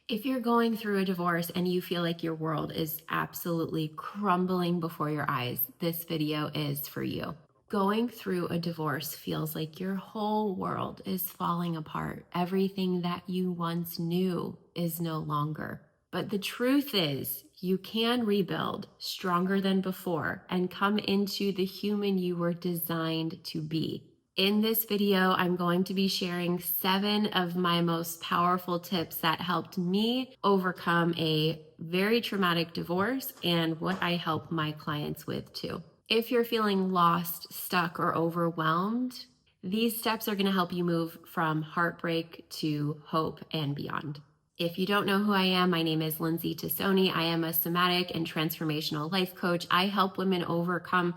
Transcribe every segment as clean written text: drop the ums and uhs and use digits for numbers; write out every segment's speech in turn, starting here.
If you're going through a divorce and you feel like your world is absolutely crumbling before your eyes, this video is for you. Going through a divorce feels like your whole world is falling apart. Everything that you once knew is no longer. But the truth is, you can rebuild stronger than before and come into the human you were designed to be. In this video, I'm going to be sharing 7 of my most powerful tips that helped me overcome a very traumatic divorce and what I help my clients with too. If you're feeling lost, stuck, or overwhelmed, these steps are going to help you move from heartbreak to hope and beyond. If you don't know who I am, my name is Lindsay Tassoni. I am a somatic and transformational life coach. I help women overcome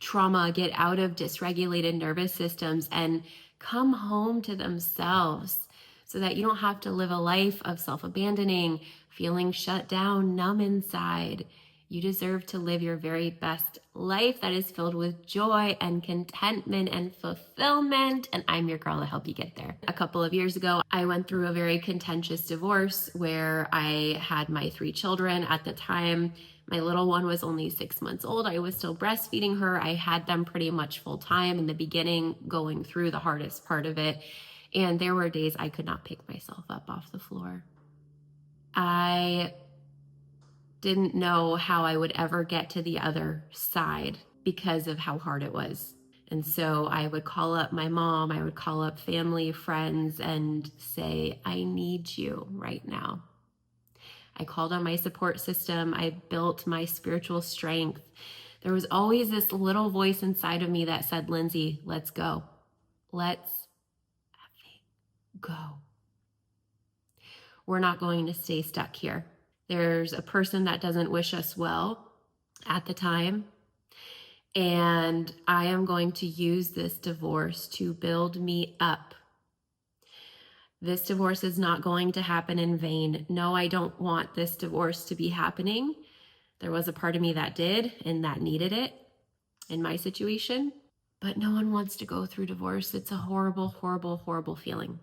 trauma, get out of dysregulated nervous systems, and come home to themselves so that you don't have to live a life of self-abandoning, feeling shut down, numb inside. You deserve to live your very best life that is filled with joy and contentment and fulfillment. And I'm your girl to help you get there. A couple of years ago, I went through a very contentious divorce where I had my 3 children. At the time, my little one was only 6 months old. I was still breastfeeding her. I had them pretty much full time in the beginning, going through the hardest part of it. And there were days I could not pick myself up off the floor. I didn't know how I would ever get to the other side because of how hard it was. And so I would call up my mom, I would call up family, friends, and say, I need you right now. I called on my support system. I built my spiritual strength. There was always this little voice inside of me that said, Lindsay, let's go. Let's go. We're not going to stay stuck here. There's a person that doesn't wish us well at the time, and I am going to use this divorce to build me up. This divorce is not going to happen in vain. No, I don't want this divorce to be happening. There was a part of me that did and that needed it in my situation, but no one wants to go through divorce. It's a horrible, horrible, horrible feeling.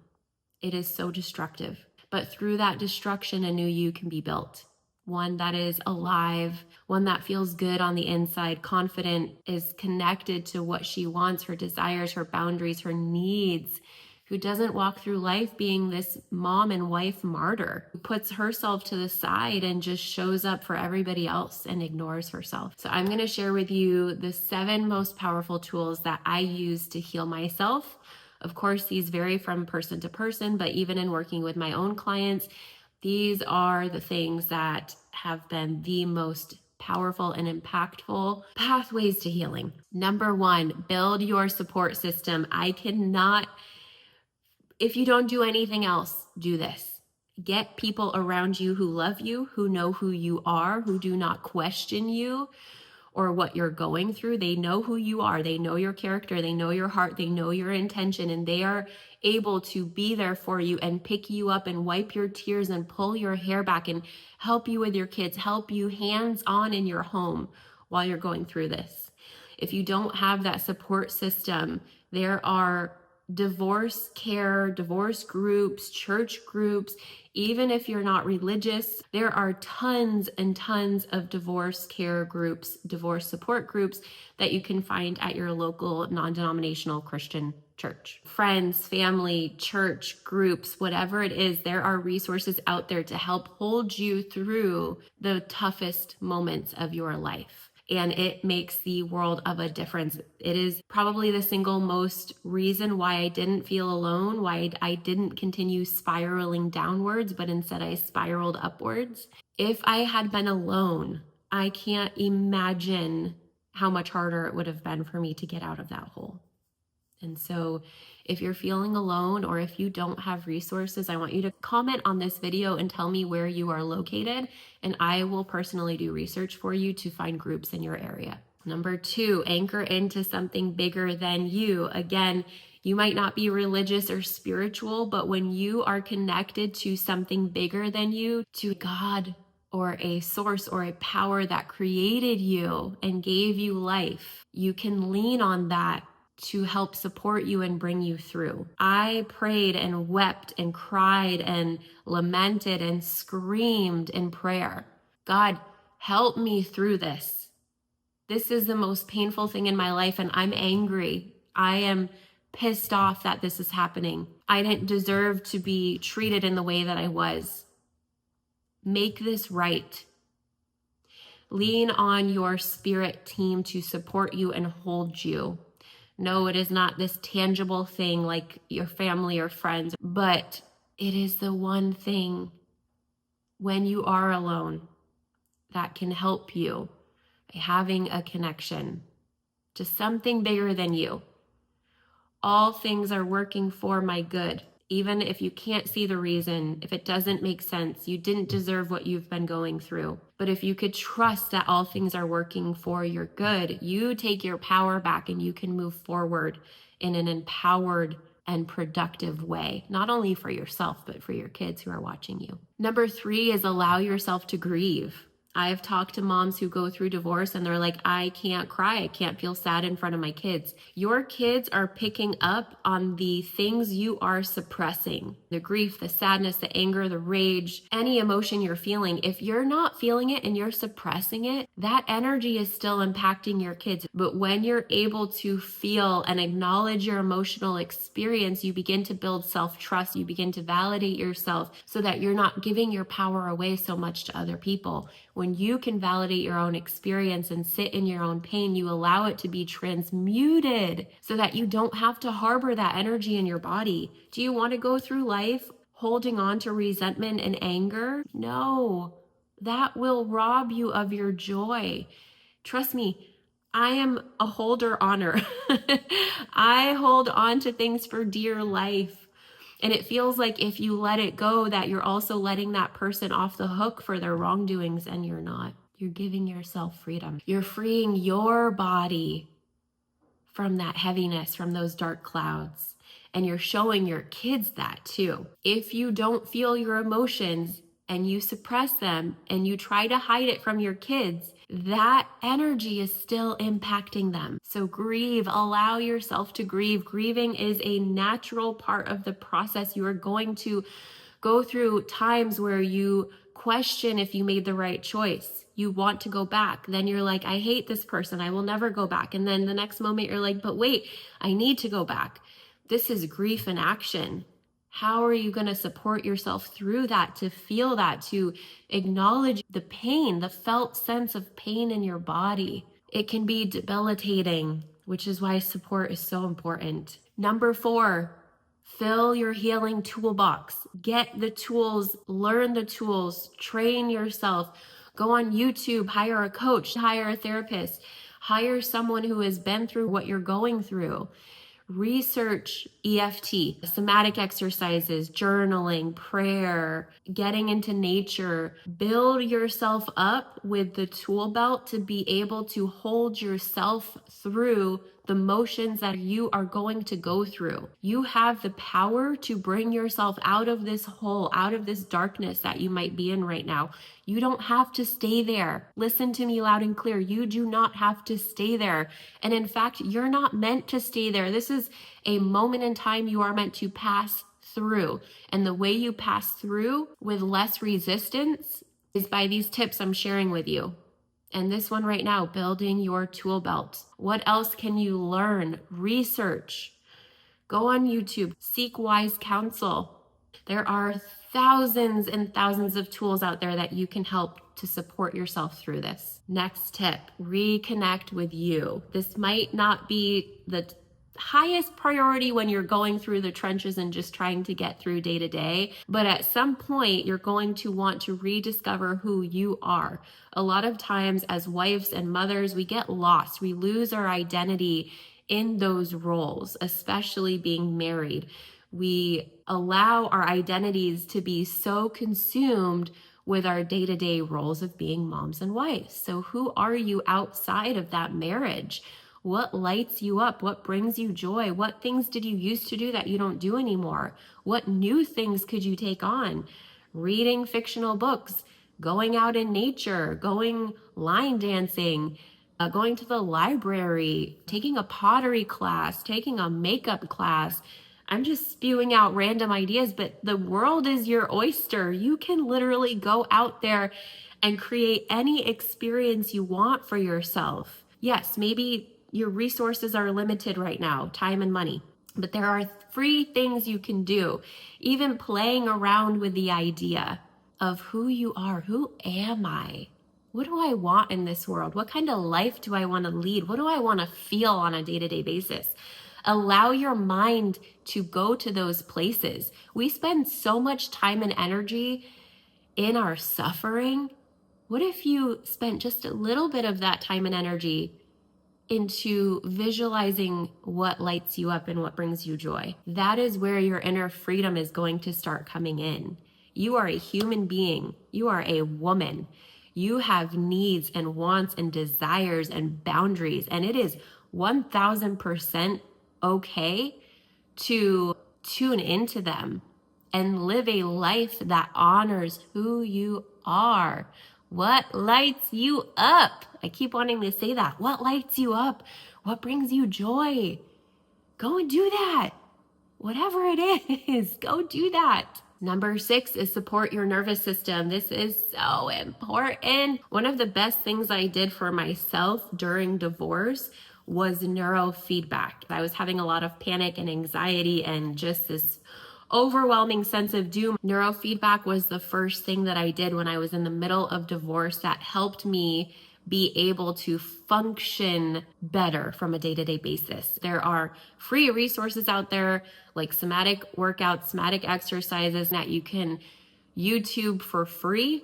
It is so destructive. But through that destruction, a new you can be built. One that is alive, one that feels good on the inside, confident, is connected to what she wants, her desires, her boundaries, her needs, who doesn't walk through life being this mom and wife martyr, who puts herself to the side and just shows up for everybody else and ignores herself. So I'm going to share with you the 7 most powerful tools that I use to heal myself. Of course, these vary from person to person, but even in working with my own clients, these are the things that have been the most powerful and impactful pathways to healing. Number 1, build your support system. If you don't do anything else, do this. Get people around you who love you, who know who you are, who do not question you or what you're going through. They know who you are. They know your character. They know your heart. They know your intention, and they are able to be there for you and pick you up and wipe your tears and pull your hair back and help you with your kids, help you hands-on in your home while you're going through this. If you don't have that support system, there are divorce care, divorce groups, church groups. Even if you're not religious, there are tons and tons of divorce care groups, divorce support groups that you can find at your local non-denominational Christian church. Friends, family, church groups, whatever it is, there are resources out there to help hold you through the toughest moments of your life. And it makes the world of a difference. It is probably the single most reason why I didn't feel alone, why I didn't continue spiraling downwards, but instead I spiraled upwards. If I had been alone, I can't imagine how much harder it would have been for me to get out of that hole. And so if you're feeling alone or if you don't have resources, I want you to comment on this video and tell me where you are located, and I will personally do research for you to find groups in your area. Number 2, anchor into something bigger than you. Again, you might not be religious or spiritual, but when you are connected to something bigger than you, to God or a source or a power that created you and gave you life, you can lean on that to help support you and bring you through. I prayed and wept and cried and lamented and screamed in prayer. God, help me through this. This is the most painful thing in my life, and I'm angry. I am pissed off that this is happening. I didn't deserve to be treated in the way that I was. Make this right. Lean on your spirit team to support you and hold you. No, it is not this tangible thing like your family or friends, but it is the one thing when you are alone that can help you by having a connection to something bigger than you. All things are working for my good. Even if you can't see the reason, if it doesn't make sense, you didn't deserve what you've been going through. But if you could trust that all things are working for your good, you take your power back and you can move forward in an empowered and productive way, not only for yourself, but for your kids who are watching you. Number 3 is allow yourself to grieve. I've talked to moms who go through divorce and they're like, I can't cry. I can't feel sad in front of my kids. Your kids are picking up on the things you are suppressing. The grief, the sadness, the anger, the rage, any emotion you're feeling. If you're not feeling it and you're suppressing it, that energy is still impacting your kids. But when you're able to feel and acknowledge your emotional experience, you begin to build self-trust. You begin to validate yourself so that you're not giving your power away so much to other people. When you can validate your own experience and sit in your own pain, you allow it to be transmuted so that you don't have to harbor that energy in your body. Do you want to go through life holding on to resentment and anger? No, that will rob you of your joy. Trust me, I am a holder honor. I hold on to things for dear life. And it feels like if you let it go, that you're also letting that person off the hook for their wrongdoings, and you're not. You're giving yourself freedom. You're freeing your body from that heaviness, from those dark clouds. And you're showing your kids that too. If you don't feel your emotions and you suppress them and you try to hide it from your kids, that energy is still impacting them. So grieve, allow yourself to grieve. Grieving is a natural part of the process. You are going to go through times where you question if you made the right choice. You want to go back. Then you're like, I hate this person. I will never go back. And then the next moment you're like, but wait, I need to go back. This is grief in action. How are you going to support yourself through that, to feel that, to acknowledge the pain, the felt sense of pain in your body? It can be debilitating, which is why support is so important. Number 4, fill your healing toolbox. Get the tools, learn the tools, train yourself. Go on YouTube, hire a coach, hire a therapist, hire someone who has been through what you're going through. Research EFT, somatic exercises, journaling, prayer, getting into nature. Build yourself up with the tool belt to be able to hold yourself through the motions that you are going to go through. You have the power to bring yourself out of this hole, out of this darkness that you might be in right now. You don't have to stay there. Listen to me loud and clear. You do not have to stay there. And in fact, you're not meant to stay there. This is a moment in time you are meant to pass through. And the way you pass through with less resistance is by these tips I'm sharing with you. And this one right now, building your tool belt. What else can you learn? Research. Go on YouTube. Seek wise counsel. There are thousands and thousands of tools out there that you can help to support yourself through this. Next tip, reconnect with you. This might not be the highest priority when you're going through the trenches and just trying to get through day to day. But at some point, you're going to want to rediscover who you are. A lot of times as wives and mothers, we get lost. We lose our identity in those roles, especially being married. We allow our identities to be so consumed with our day-to-day roles of being moms and wives. So who are you outside of that marriage? What lights you up? What brings you joy? What things did you used to do that you don't do anymore? What new things could you take on? Reading fictional books, going out in nature, going line dancing, going to the library, taking a pottery class, taking a makeup class. I'm just spewing out random ideas, but the world is your oyster. You can literally go out there and create any experience you want for yourself. Yes, maybe your resources are limited right now, time and money, but there are free things you can do. Even playing around with the idea of who you are. Who am I? What do I want in this world? What kind of life do I want to lead? What do I want to feel on a day-to-day basis? Allow your mind to go to those places. We spend so much time and energy in our suffering. What if you spent just a little bit of that time and energy into visualizing what lights you up and what brings you joy? That is where your inner freedom is going to start coming in. You are a human being. You are a woman. You have needs and wants and desires and boundaries, and it is 1000% okay to tune into them and live a life that honors who you are. What lights you up? I keep wanting to say that. What lights you up? What brings you joy? Go and do that. Whatever it is, go do that. Number 6 is support your nervous system. This is so important. One of the best things I did for myself during divorce was neurofeedback. I was having a lot of panic and anxiety and just this overwhelming sense of doom. Neurofeedback was the first thing that I did when I was in the middle of divorce that helped me be able to function better from a day-to-day basis. There are free resources out there like somatic workouts, somatic exercises that you can YouTube for free.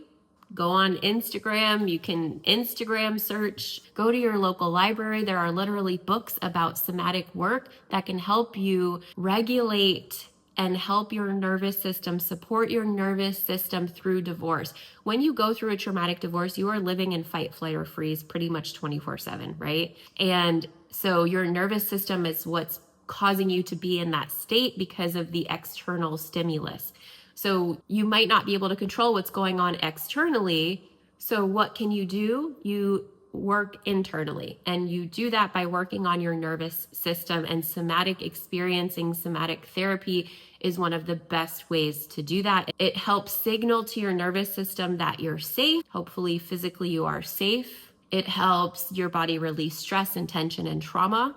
Go on Instagram, you can Instagram search, go to your local library. There are literally books about somatic work that can help you regulate and help your nervous system, support your nervous system through divorce. When you go through a traumatic divorce, you are living in fight, flight, or freeze pretty much 24/7, right? And so your nervous system is what's causing you to be in that state because of the external stimulus. So you might not be able to control what's going on externally. So what can you do? You work internally, and you do that by working on your nervous system, and somatic experiencing, somatic therapy is one of the best ways to do that. It helps signal to your nervous system that you're safe. Hopefully physically you are safe. It helps your body release stress and tension and trauma.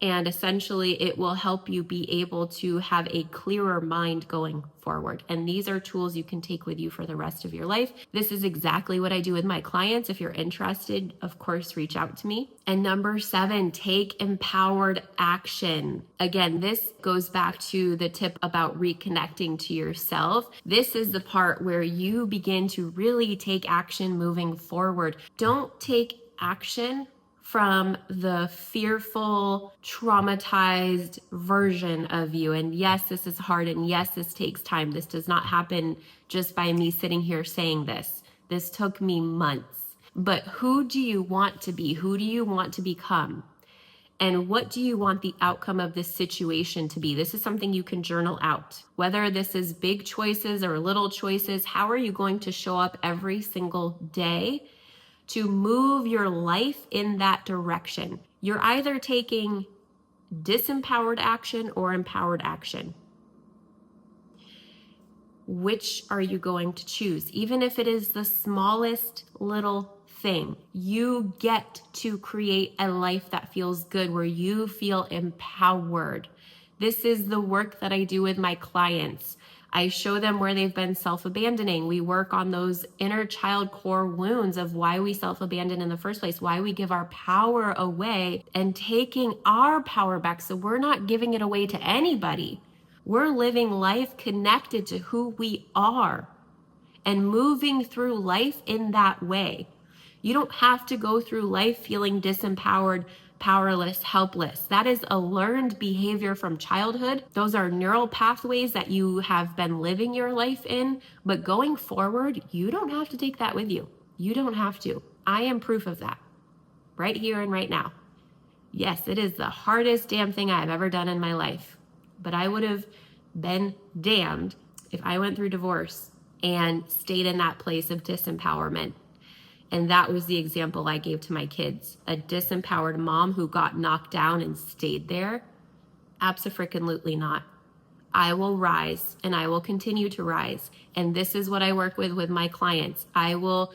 And essentially, it will help you be able to have a clearer mind going forward. And these are tools you can take with you for the rest of your life. This is exactly what I do with my clients. If you're interested, of course, reach out to me. And number 7, take empowered action. Again, this goes back to the tip about reconnecting to yourself. This is the part where you begin to really take action moving forward. Don't take action from the fearful, traumatized version of you. And yes, this is hard. And yes, this takes time. This does not happen just by me sitting here saying this. This took me months. But who do you want to be? Who do you want to become? And what do you want the outcome of this situation to be? This is something you can journal out. Whether this is big choices or little choices, how are you going to show up every single day to move your life in that direction? You're either taking disempowered action or empowered action. Which are you going to choose? Even if it is the smallest little thing, you get to create a life that feels good, where you feel empowered. This is the work that I do with my clients. I show them where they've been self-abandoning. We work on those inner child core wounds of why we self-abandon in the first place, why we give our power away, and taking our power back so we're not giving it away to anybody. We're living life connected to who we are and moving through life in that way. You don't have to go through life feeling disempowered, powerless, helpless. That is a learned behavior from childhood. Those are neural pathways that you have been living your life in. But going forward, you don't have to take that with you. You don't have to. I am proof of that right here and right now. Yes, it is the hardest damn thing I've ever done in my life. But I would have been damned if I went through divorce and stayed in that place of disempowerment And that was the example I gave to my kids. A disempowered mom who got knocked down and stayed there? Abso-freaking-lutely not. I will rise and I will continue to rise. And this is what I work with my clients. I will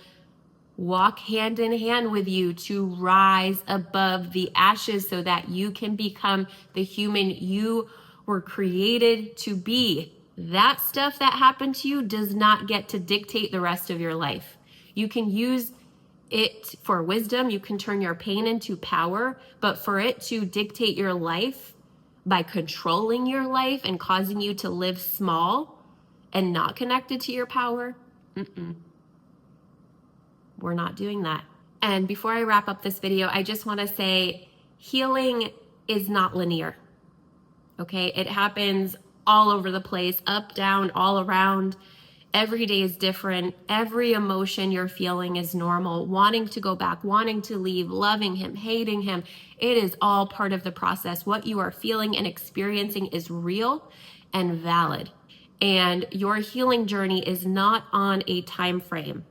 walk hand in hand with you to rise above the ashes so that you can become the human you were created to be. That stuff that happened to you does not get to dictate the rest of your life. You can use it for wisdom. You can turn your pain into power, but for it to dictate your life by controlling your life and causing you to live small and not connected to your power, we're not doing that. And before I wrap up this video, I just want to say healing is not linear. Okay? It happens all over the place, up, down, all around. Every day is different. Every emotion you're feeling is normal. Wanting to go back, wanting to leave, loving him, hating him. It is all part of the process. What you are feeling and experiencing is real and valid. And your healing journey is not on a time frame.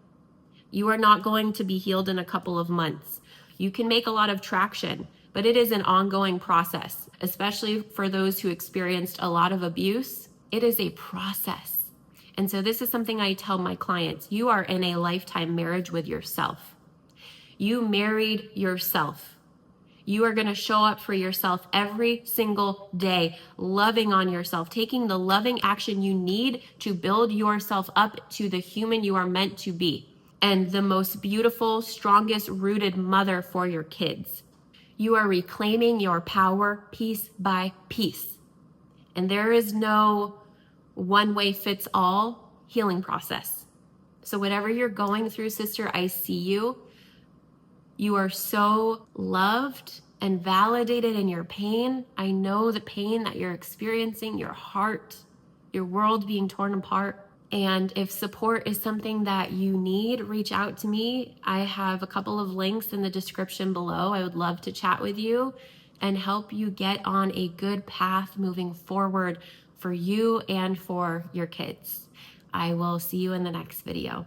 You are not going to be healed in a couple of months. You can make a lot of traction, but it is an ongoing process, especially for those who experienced a lot of abuse. It is a process. And so this is something I tell my clients. You are in a lifetime marriage with yourself. You married yourself. You are going to show up for yourself every single day, loving on yourself, taking the loving action you need to build yourself up to the human you are meant to be, and the most beautiful, strongest rooted mother for your kids. You are reclaiming your power piece by piece. And there is no one way fits all healing process. So whatever you're going through, sister, I see you. You are so loved and validated in your pain. I know the pain that you're experiencing, your heart, your world being torn apart. And if support is something that you need, reach out to me. I have a couple of links in the description below. I would love to chat with you and help you get on a good path moving forward for you and for your kids. I will see you in the next video.